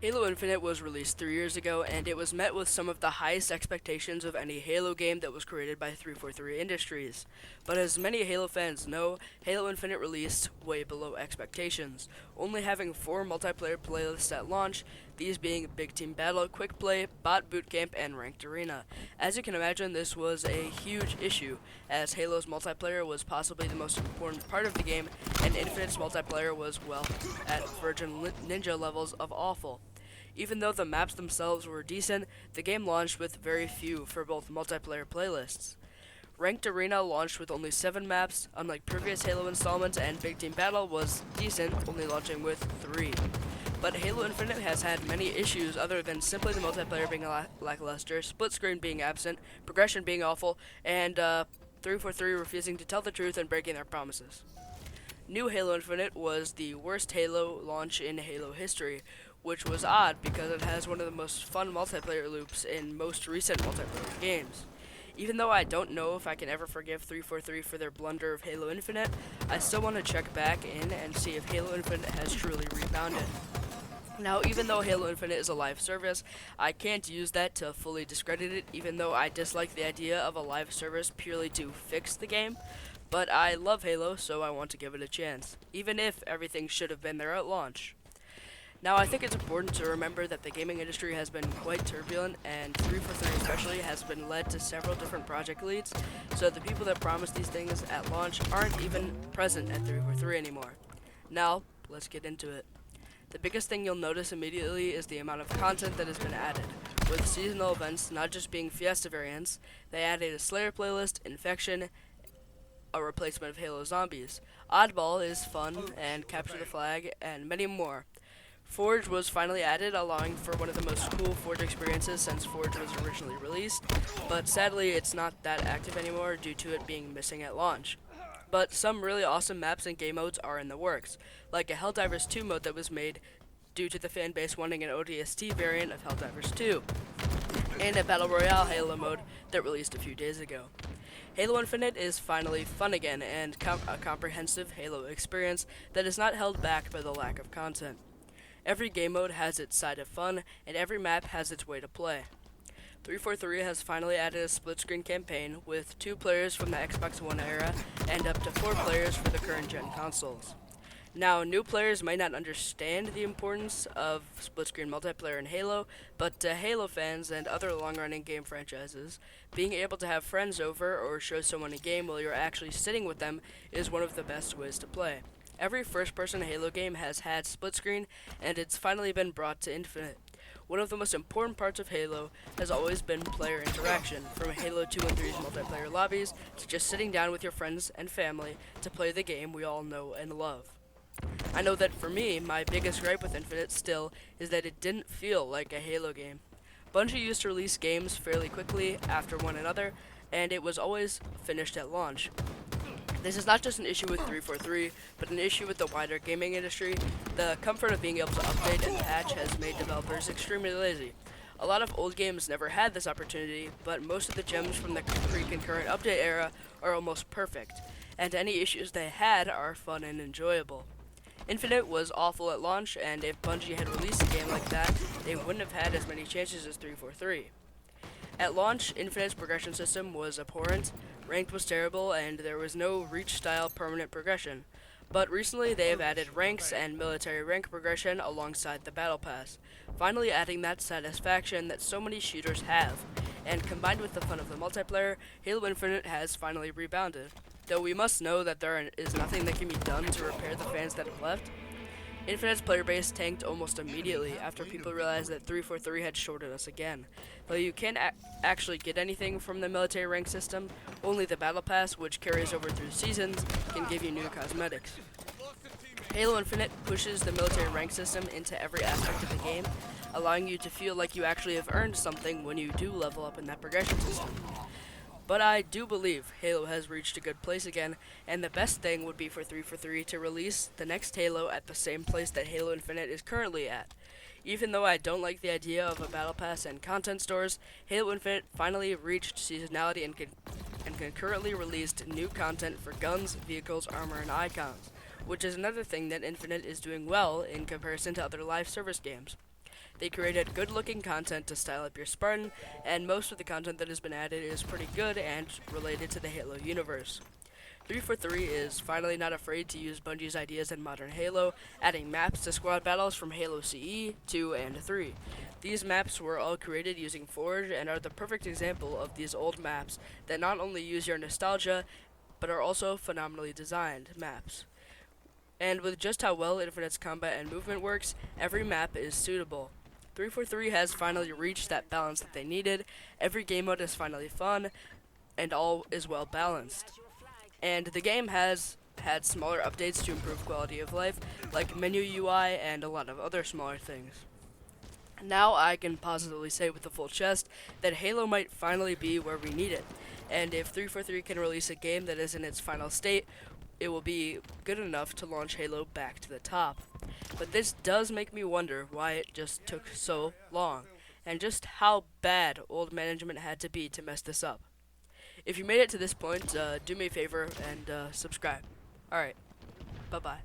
Halo Infinite was released 3 years ago, and it was met with some of the highest expectations of any Halo game that was created by 343 Industries. But as many Halo fans know, Halo Infinite released way below expectations, only having 4 multiplayer playlists at launch, these being Big Team Battle, Quick Play, Bot Bootcamp, and Ranked Arena. As you can imagine, this was a huge issue, as Halo's multiplayer was possibly the most important part of the game, and Infinite's multiplayer was, well, at Virgin Ninja levels of awful. Even though the maps themselves were decent, the game launched with very few for both multiplayer playlists. Ranked Arena launched with only 7 maps, unlike previous Halo installments, and Big Team Battle was decent, only launching with 3. But Halo Infinite has had many issues other than simply the multiplayer being lackluster, split screen being absent, progression being awful, and 343 refusing to tell the truth and breaking their promises. New Halo Infinite was the worst Halo launch in Halo history, which was odd because it has one of the most fun multiplayer loops in most recent multiplayer games. Even though I don't know if I can ever forgive 343 for their blunder of Halo Infinite, I still want to check back in and see if Halo Infinite has truly rebounded. Now, even though Halo Infinite is a live service, I can't use that to fully discredit it, even though I dislike the idea of a live service purely to fix the game. But I love Halo, so I want to give it a chance, even if everything should have been there at launch. Now, I think it's important to remember that the gaming industry has been quite turbulent, and 343 especially has been led to several different project leads, so the people that promised these things at launch aren't even present at 343 anymore. Now, let's get into it. The biggest thing you'll notice immediately is the amount of content that has been added. With seasonal events not just being Fiesta variants, they added a Slayer playlist, Infection, a replacement of Halo Zombies. Oddball is fun, and Capture the Flag, and many more. Forge was finally added, allowing for one of the most cool Forge experiences since Forge was originally released, but sadly it's not that active anymore due to it being missing at launch. But some really awesome maps and game modes are in the works, like a Helldivers 2 mode that was made due to the fanbase wanting an ODST variant of Helldivers 2, and a Battle Royale Halo mode that released a few days ago. Halo Infinite is finally fun again, and a comprehensive Halo experience that is not held back by the lack of content. Every game mode has its side of fun, and every map has its way to play. 343 has finally added a split-screen campaign with 2 players from the Xbox One era and up to 4 players for the current-gen consoles. Now, new players might not understand the importance of split-screen multiplayer in Halo, but to Halo fans and other long-running game franchises, being able to have friends over or show someone a game while you're actually sitting with them is one of the best ways to play. Every first-person Halo game has had split-screen, and it's finally been brought to Infinite. One of the most important parts of Halo has always been player interaction, from Halo 2 and 3's multiplayer lobbies to just sitting down with your friends and family to play the game we all know and love. I know that for me, my biggest gripe with Infinite still is that it didn't feel like a Halo game. Bungie used to release games fairly quickly after one another, and it was always finished at launch. This is not just an issue with 343, but an issue with the wider gaming industry. The comfort of being able to update and patch has made developers extremely lazy. A lot of old games never had this opportunity, but most of the gems from the pre-concurrent update era are almost perfect, and any issues they had are fun and enjoyable. Infinite was awful at launch, and if Bungie had released a game like that, they wouldn't have had as many chances as 343. At launch, Infinite's progression system was abhorrent, ranked was terrible, and there was no reach-style permanent progression. But recently they have added ranks and military rank progression alongside the battle pass, finally adding that satisfaction that so many shooters have. And combined with the fun of the multiplayer, Halo Infinite has finally rebounded. Though we must know that there is nothing that can be done to repair the fans that have left, Infinite's player base tanked almost immediately after people realized that 343 had shorted us again. Though you can't actually get anything from the military rank system, only the battle pass, which carries over through seasons, can give you new cosmetics. Halo Infinite pushes the military rank system into every aspect of the game, allowing you to feel like you actually have earned something when you do level up in that progression system. But I do believe Halo has reached a good place again, and the best thing would be for 343 to release the next Halo at the same place that Halo Infinite is currently at. Even though I don't like the idea of a battle pass and content stores, Halo Infinite finally reached seasonality and concurrently released new content for guns, vehicles, armor, and icons, which is another thing that Infinite is doing well in comparison to other live service games. They created good-looking content to style up your Spartan, and most of the content that has been added is pretty good and related to the Halo universe. 343 is finally not afraid to use Bungie's ideas in modern Halo, adding maps to squad battles from Halo CE 2 and 3. These maps were all created using Forge and are the perfect example of these old maps that not only use your nostalgia, but are also phenomenally designed maps. And with just how well Infinite's combat and movement works, every map is suitable. 343 has finally reached that balance that they needed. Every game mode is finally fun, and all is well balanced. And the game has had smaller updates to improve quality of life, like menu UI and a lot of other smaller things. Now I can positively say with a full chest that Halo might finally be where we need it. And if 343 can release a game that is in its final state, it will be good enough to launch Halo back to the top. But this does make me wonder why it just took so long, and just how bad old management had to be to mess this up. If you made it to this point, do me a favor and subscribe. Alright, bye-bye.